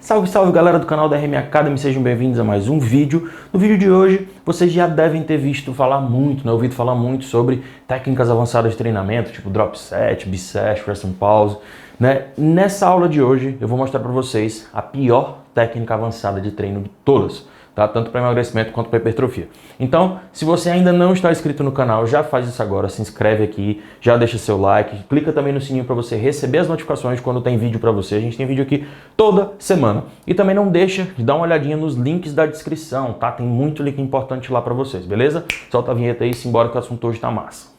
Salve, salve galera do canal da RM Academy, sejam bem-vindos a mais um vídeo. No vídeo de hoje, vocês já devem ter ouvido falar muito sobre técnicas avançadas de treinamento, tipo drop set, biset, rest and pause, né? Nessa aula de hoje, eu vou mostrar para vocês a pior técnica avançada de treino de todas, tá? Tanto para emagrecimento quanto para hipertrofia. Então, se você ainda não está inscrito no canal, já faz isso agora, se inscreve aqui, já deixa seu like, clica também no sininho para você receber as notificações quando tem vídeo para você. A gente tem vídeo aqui toda semana. E também não deixa de dar uma olhadinha nos links da descrição, tá? Tem muito link importante lá para vocês, beleza? Solta a vinheta aí, simbora que o assunto hoje tá massa.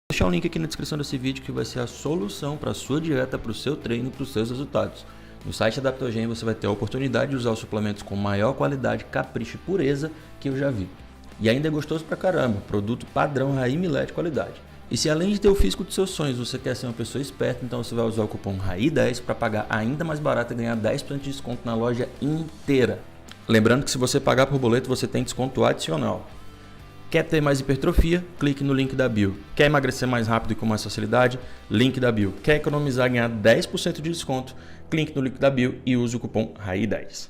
Vou deixar um link aqui na descrição desse vídeo que vai ser a solução para a sua dieta, para o seu treino, para os seus resultados. No site Adaptogen você vai ter a oportunidade de usar os suplementos com maior qualidade, capricho e pureza que eu já vi. E ainda é gostoso pra caramba, produto padrão Raí-Millet de qualidade. E se além de ter o físico dos seus sonhos, você quer ser uma pessoa esperta, então você vai usar o cupom RAI10 para pagar ainda mais barato e ganhar 10% de desconto na loja inteira. Lembrando que se você pagar por boleto, você tem desconto adicional. Quer ter mais hipertrofia? Clique no link da bio. Quer emagrecer mais rápido e com mais facilidade? Link da bio. Quer economizar e ganhar 10% de desconto? Clique no link da bio e use o cupom RAI10.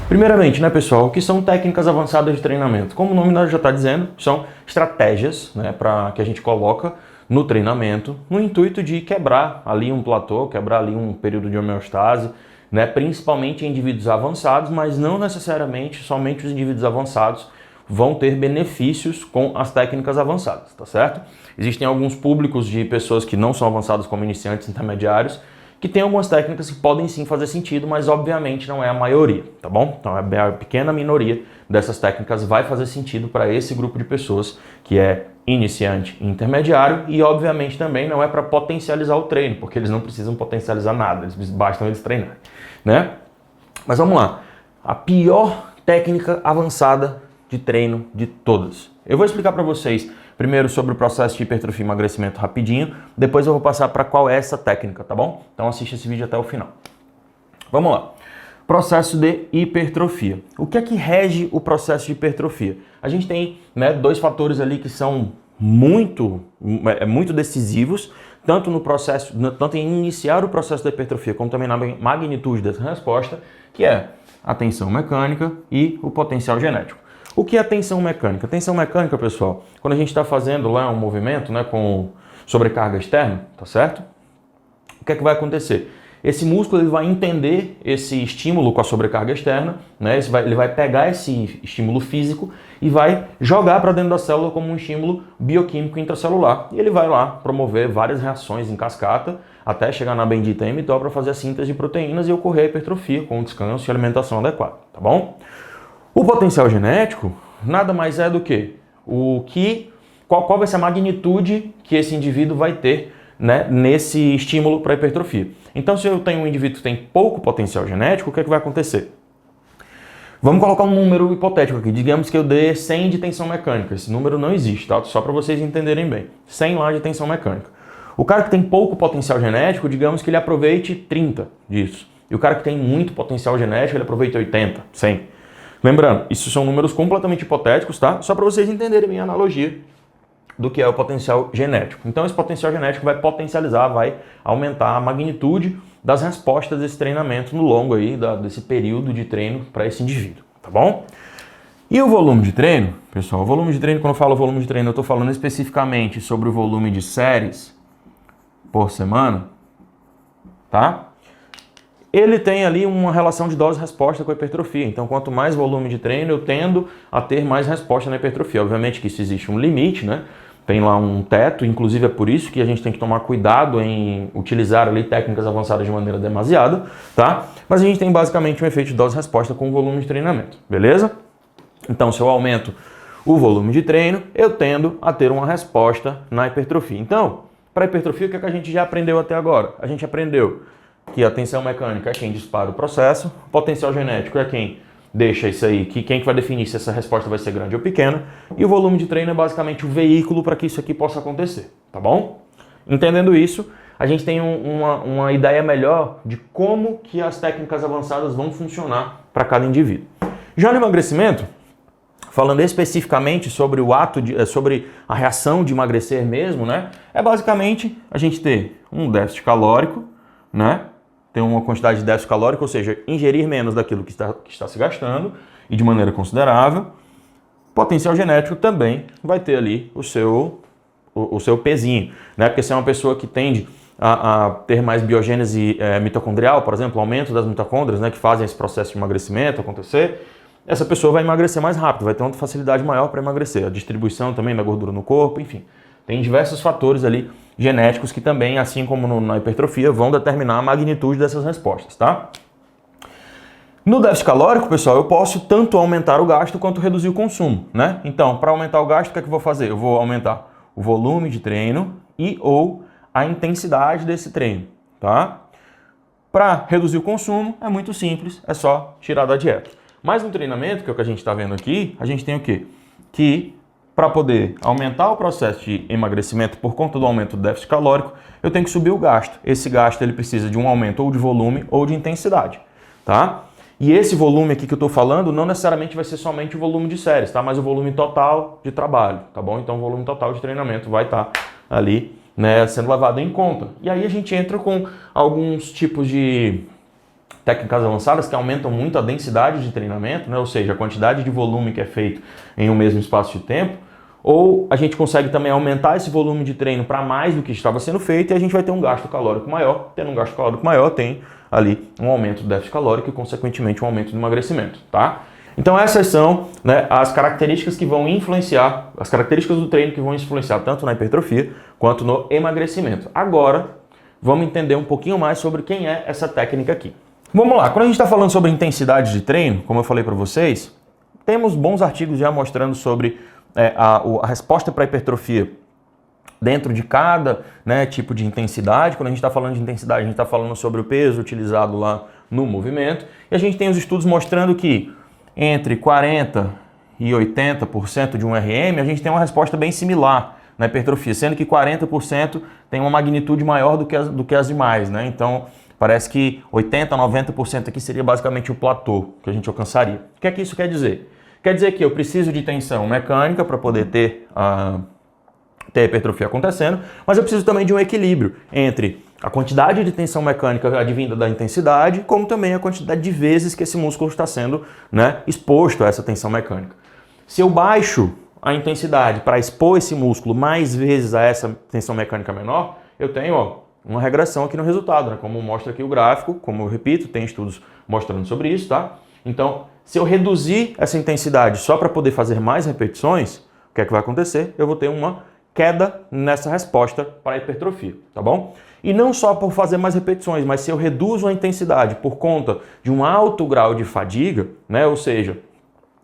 Primeiramente, né, pessoal, o que são técnicas avançadas de treinamento? Como o nome já está dizendo, são estratégias, né, que a gente coloca no treinamento no intuito de quebrar ali um platô, quebrar ali um período de homeostase, né, principalmente em indivíduos avançados, mas não necessariamente somente os indivíduos avançados vão ter benefícios com as técnicas avançadas, tá certo? Existem alguns públicos de pessoas que não são avançados como iniciantes, intermediários, que tem algumas técnicas que podem sim fazer sentido, mas obviamente não é a maioria, tá bom? Então a pequena minoria dessas técnicas vai fazer sentido para esse grupo de pessoas que é iniciante e intermediário e obviamente também não é para potencializar o treino, porque eles não precisam potencializar nada, bastam eles treinarem, né? Mas vamos lá, a pior técnica avançada de treino de todas. Eu vou explicar para vocês primeiro sobre o processo de hipertrofia e emagrecimento rapidinho, depois eu vou passar para qual é essa técnica, tá bom? Então assiste esse vídeo até o final. Vamos lá. Processo de hipertrofia. O que é que rege o processo de hipertrofia? A gente tem, né, dois fatores ali que são muito decisivos, tanto no processo, tanto em iniciar o processo da hipertrofia, como também na magnitude dessa resposta, que é a tensão mecânica e o potencial genético. O que é tensão mecânica? Tensão mecânica, pessoal, quando a gente está fazendo lá um movimento, né, com sobrecarga externa, tá certo? O que é que vai acontecer? Esse músculo ele vai entender esse estímulo com a sobrecarga externa, né? Ele vai pegar esse estímulo físico e vai jogar para dentro da célula como um estímulo bioquímico intracelular. E ele vai lá promover várias reações em cascata até chegar na bendita mTOR para fazer a síntese de proteínas e ocorrer a hipertrofia com descanso e alimentação adequada, tá bom? O potencial genético nada mais é do que qual vai ser a magnitude que esse indivíduo vai ter, né, nesse estímulo para hipertrofia. Então, se eu tenho um indivíduo que tem pouco potencial genético, o que é que vai acontecer? Vamos colocar um número hipotético aqui. Digamos que eu dê 100 de tensão mecânica. Esse número não existe, tá? Só para vocês entenderem bem. 100 lá de tensão mecânica. O cara que tem pouco potencial genético, digamos que ele aproveite 30 disso. E o cara que tem muito potencial genético, ele aproveita 80, 100. Lembrando, isso são números completamente hipotéticos, tá? Só para vocês entenderem bem a analogia do que é o potencial genético. Então, esse potencial genético vai potencializar, vai aumentar a magnitude das respostas desse treinamento no longo aí, desse período de treino para esse indivíduo, tá bom? E o volume de treino, pessoal, o volume de treino, quando eu falo volume de treino, eu estou falando especificamente sobre o volume de séries por semana, tá? Ele tem ali uma relação de dose-resposta com a hipertrofia. Então, quanto mais volume de treino, eu tendo a ter mais resposta na hipertrofia. Obviamente que isso existe um limite, né? Tem lá um teto, inclusive é por isso que a gente tem que tomar cuidado em utilizar ali técnicas avançadas de maneira demasiada, tá? Mas a gente tem basicamente um efeito de dose-resposta com o volume de treinamento, beleza? Então, se eu aumento o volume de treino, eu tendo a ter uma resposta na hipertrofia. Então, para a hipertrofia, o que é que a gente já aprendeu até agora? A gente aprendeu que a tensão mecânica é quem dispara o processo, o potencial genético é quem deixa isso aí, quem vai definir se essa resposta vai ser grande ou pequena, e o volume de treino é basicamente o veículo para que isso aqui possa acontecer, tá bom? Entendendo isso, a gente tem uma ideia melhor de como que as técnicas avançadas vão funcionar para cada indivíduo. Já no emagrecimento, falando especificamente sobre o ato, sobre a reação de emagrecer mesmo, né? É basicamente a gente ter um déficit calórico, né? Ter uma quantidade de déficit calórico, ou seja, ingerir menos daquilo que está se gastando e de maneira considerável. Potencial genético também vai ter ali o seu pezinho, né? Porque se é uma pessoa que tende a ter mais biogênese mitocondrial, por exemplo, aumento das mitocôndrias, né, que fazem esse processo de emagrecimento acontecer, essa pessoa vai emagrecer mais rápido, vai ter uma facilidade maior para emagrecer. A distribuição também da gordura no corpo, enfim. Tem diversos fatores ali genéticos que também, assim como na hipertrofia, vão determinar a magnitude dessas respostas, tá? No déficit calórico, pessoal, eu posso tanto aumentar o gasto quanto reduzir o consumo, né? Então, para aumentar o gasto, o que é que eu vou fazer? Eu vou aumentar o volume de treino e ou a intensidade desse treino, tá? Para reduzir o consumo, é muito simples, é só tirar da dieta. Mas no treinamento, que é o que a gente está vendo aqui, a gente tem o quê? Que para poder aumentar o processo de emagrecimento por conta do aumento do déficit calórico, eu tenho que subir o gasto. Esse gasto ele precisa de um aumento ou de volume ou de intensidade, tá? E esse volume aqui que eu estou falando não necessariamente vai ser somente o volume de séries, tá? Mas o volume total de trabalho, tá bom? Então o volume total de treinamento vai estar ali, né, sendo levado em conta. E aí a gente entra com alguns tipos de técnicas avançadas que aumentam muito a densidade de treinamento, né? Ou seja, a quantidade de volume que é feito em um mesmo espaço de tempo, ou a gente consegue também aumentar esse volume de treino para mais do que estava sendo feito e a gente vai ter um gasto calórico maior. Tendo um gasto calórico maior, tem ali um aumento do déficit calórico e, consequentemente, um aumento do emagrecimento, tá? Então essas são, né, as características que vão influenciar, as características do treino que vão influenciar tanto na hipertrofia quanto no emagrecimento. Agora, vamos entender um pouquinho mais sobre quem é essa técnica aqui. Vamos lá, quando a gente está falando sobre intensidade de treino, como eu falei para vocês, temos bons artigos já mostrando sobre a resposta para a hipertrofia dentro de cada, né, tipo de intensidade. Quando a gente está falando de intensidade, a gente está falando sobre o peso utilizado lá no movimento. E a gente tem os estudos mostrando que entre 40% e 80% de um RM, a gente tem uma resposta bem similar na hipertrofia, sendo que 40% tem uma magnitude maior do que as demais, né? Então, parece que 80%, 90% aqui seria basicamente o platô que a gente alcançaria. O que é que isso quer dizer? Quer dizer que eu preciso de tensão mecânica para poder ter a hipertrofia acontecendo, mas eu preciso também de um equilíbrio entre a quantidade de tensão mecânica advinda da intensidade, como também a quantidade de vezes que esse músculo está sendo, né, exposto a essa tensão mecânica. Se eu baixo a intensidade para expor esse músculo mais vezes a essa tensão mecânica menor, eu tenho uma regressão aqui no resultado, né? Como mostra aqui o gráfico, como eu repito, tem estudos mostrando sobre isso, tá? Então, se eu reduzir essa intensidade só para poder fazer mais repetições, o que é que vai acontecer? Eu vou ter uma queda nessa resposta para a hipertrofia, tá bom? E não só por fazer mais repetições, mas se eu reduzo a intensidade por conta de um alto grau de fadiga, né? Ou seja,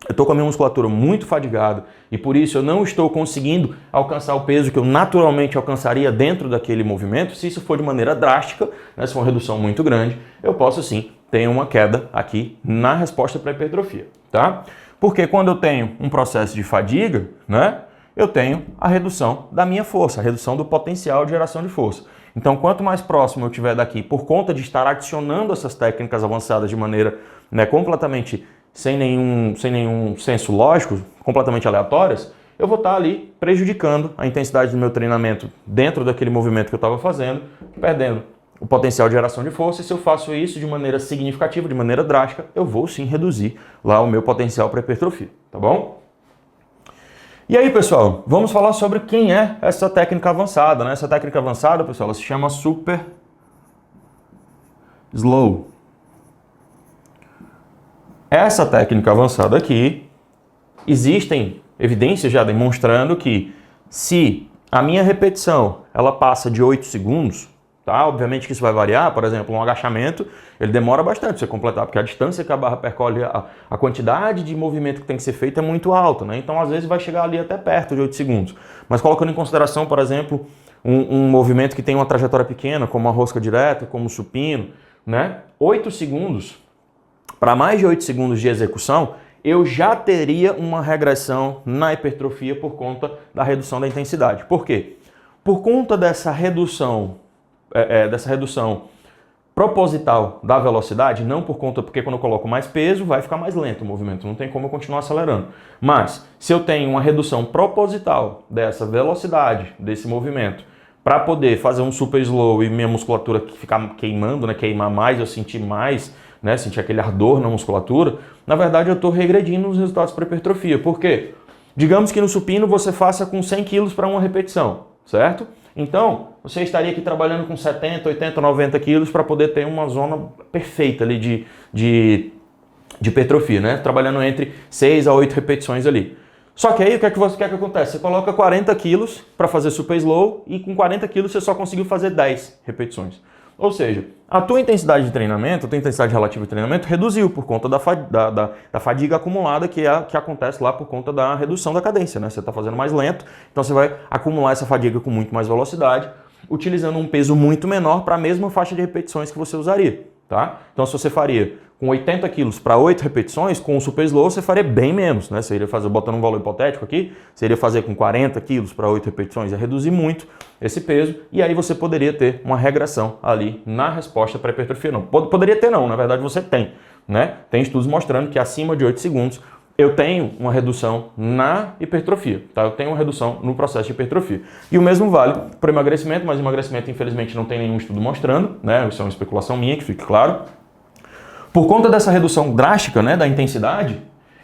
eu estou com a minha musculatura muito fadigada e por isso eu não estou conseguindo alcançar o peso que eu naturalmente alcançaria dentro daquele movimento. Se isso for de maneira drástica, né, se for uma redução muito grande, eu posso sim ter uma queda aqui na resposta para a hipertrofia, tá? Porque quando eu tenho um processo de fadiga, né, eu tenho a redução da minha força, a redução do potencial de geração de força. Então, quanto mais próximo eu estiver daqui, por conta de estar adicionando essas técnicas avançadas de maneira, né, completamente sem nenhum senso lógico, completamente aleatórias, eu vou estar ali prejudicando a intensidade do meu treinamento dentro daquele movimento que eu estava fazendo, perdendo o potencial de geração de força. E se eu faço isso de maneira significativa, de maneira drástica, eu vou sim reduzir lá o meu potencial para hipertrofia, tá bom? E aí, pessoal, vamos falar sobre quem é essa técnica avançada, né? Essa técnica avançada, pessoal, ela se chama Super Slow. Essa técnica avançada aqui, existem evidências já demonstrando que se a minha repetição ela passa de 8 segundos, tá? Obviamente que isso vai variar, por exemplo, um agachamento, ele demora bastante para você completar, porque a distância que a barra percorre, a quantidade de movimento que tem que ser feito é muito alta, né? Então, às vezes, vai chegar ali até perto de 8 segundos. Mas colocando em consideração, por exemplo, um movimento que tem uma trajetória pequena, como a rosca direta, como o supino, né? 8 segundos, para mais de 8 segundos de execução, eu já teria uma regressão na hipertrofia por conta da redução da intensidade. Por quê? Por conta dessa redução proposital da velocidade, não por conta, porque quando eu coloco mais peso, vai ficar mais lento o movimento, não tem como eu continuar acelerando. Mas, se eu tenho uma redução proposital dessa velocidade, desse movimento, para poder fazer um super slow e minha musculatura ficar queimando, né, queimar mais, eu sentir mais, né, sentir aquele ardor na musculatura, na verdade eu estou regredindo os resultados para hipertrofia. Por quê? Digamos que no supino você faça com 100 kg para uma repetição, certo? Então, você estaria aqui trabalhando com 70, 80, 90 quilos para poder ter uma zona perfeita ali de hipertrofia, né? Trabalhando entre 6 a 8 repetições ali. Só que aí, o que é que acontece? Você coloca 40 quilos para fazer super slow e com 40 quilos você só conseguiu fazer 10 repetições. Ou seja, a tua intensidade de treinamento, a tua intensidade relativa de treinamento reduziu por conta da fadiga acumulada que acontece lá por conta da redução da cadência, né? Você está fazendo mais lento, então você vai acumular essa fadiga com muito mais velocidade, utilizando um peso muito menor para a mesma faixa de repetições que você usaria, tá? Então se você faria com 80 quilos para 8 repetições, com o super slow você faria bem menos, né? Você iria fazer, botando um valor hipotético aqui, você iria fazer com 40 quilos para 8 repetições, ia reduzir muito esse peso, e aí você poderia ter uma regressão ali na resposta para a hipertrofia. Não, poderia ter não, na verdade você tem, né? Tem estudos mostrando que acima de 8 segundos eu tenho uma redução na hipertrofia, tá? Eu tenho uma redução no processo de hipertrofia. E o mesmo vale para o emagrecimento, mas emagrecimento infelizmente não tem nenhum estudo mostrando, né? Isso é uma especulação minha, que fique claro. Por conta dessa redução drástica, né, da intensidade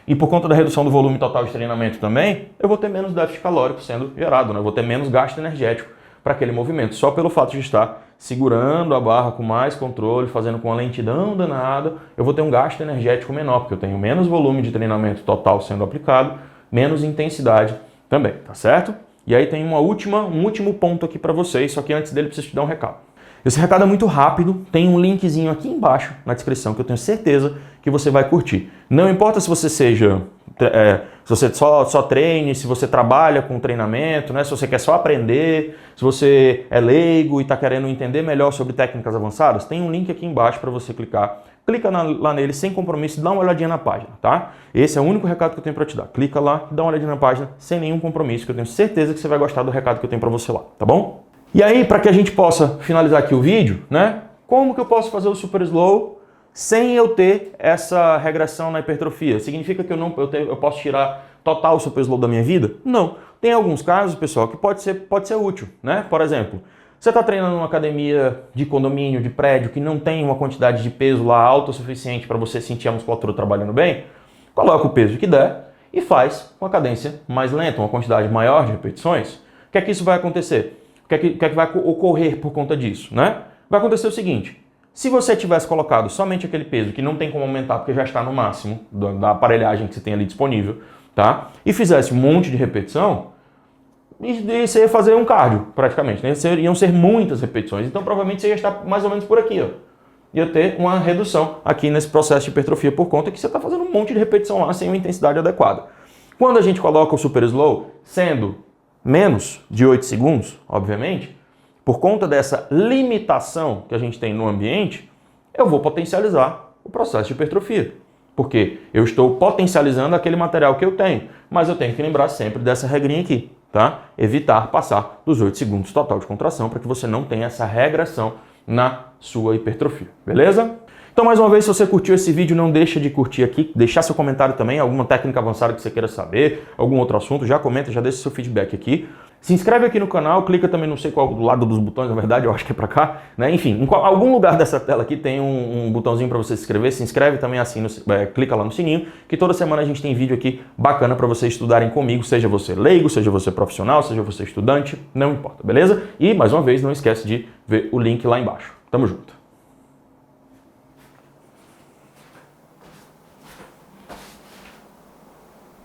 e por conta da redução do volume total de treinamento também, eu vou ter menos déficit calórico sendo gerado, né? Eu vou ter menos gasto energético para aquele movimento, só pelo fato de estar segurando a barra com mais controle, fazendo com uma lentidão danada, eu vou ter um gasto energético menor, porque eu tenho menos volume de treinamento total sendo aplicado, menos intensidade também, tá certo? E aí tem um último ponto aqui para vocês, só que antes dele preciso te dar um recado. Esse recado é muito rápido, tem um linkzinho aqui embaixo na descrição que eu tenho certeza que você vai curtir. Não importa se você seja, se você só treine, se você trabalha com treinamento, né? Se você quer só aprender, se você é leigo e está querendo entender melhor sobre técnicas avançadas, tem um link aqui embaixo para você clicar. Clica lá nele sem compromisso e dá uma olhadinha na página, tá? Esse é o único recado que eu tenho para te dar. Clica lá e dá uma olhadinha na página sem nenhum compromisso, que eu tenho certeza que você vai gostar do recado que eu tenho para você lá, tá bom? E aí, para que a gente possa finalizar aqui o vídeo, né? Como que eu posso fazer o super slow sem eu ter essa regressão na hipertrofia? Significa que eu posso tirar total o super slow da minha vida? Não. Tem alguns casos, pessoal, que pode ser útil, né? Por exemplo, você está treinando numa academia de condomínio, de prédio, que não tem uma quantidade de peso lá alta o suficiente para você sentir a musculatura trabalhando bem, coloca o peso que der e faz com a cadência mais lenta, uma quantidade maior de repetições. O que é que isso vai acontecer? O que é que vai ocorrer por conta disso, né? Vai acontecer o seguinte, se você tivesse colocado somente aquele peso, que não tem como aumentar porque já está no máximo da aparelhagem que você tem ali disponível, tá? E fizesse um monte de repetição, e você ia fazer um cardio, praticamente, né? Iam ser muitas repetições, então provavelmente você ia estar mais ou menos por aqui, ó. Ia ter uma redução aqui nesse processo de hipertrofia por conta que você está fazendo um monte de repetição lá sem uma intensidade adequada. Quando a gente coloca o super slow, sendo menos de 8 segundos, obviamente, por conta dessa limitação que a gente tem no ambiente, eu vou potencializar o processo de hipertrofia. Porque eu estou potencializando aquele material que eu tenho, mas eu tenho que lembrar sempre dessa regrinha aqui, tá? Evitar passar dos 8 segundos total de contração para que você não tenha essa regressão na sua hipertrofia, beleza? Então, mais uma vez, se você curtiu esse vídeo, não deixa de curtir aqui, deixar seu comentário também, alguma técnica avançada que você queira saber, algum outro assunto, já comenta, já deixa seu feedback aqui. Se inscreve aqui no canal, clica também, não sei qual, do lado dos botões, na verdade, eu acho que é pra cá, né? Enfim, em algum lugar dessa tela aqui tem um botãozinho para você se inscrever, se inscreve também assim, clica lá no sininho, que toda semana a gente tem vídeo aqui bacana para vocês estudarem comigo, seja você leigo, seja você profissional, seja você estudante, não importa, beleza? E, mais uma vez, não esquece de ver o link lá embaixo. Tamo junto!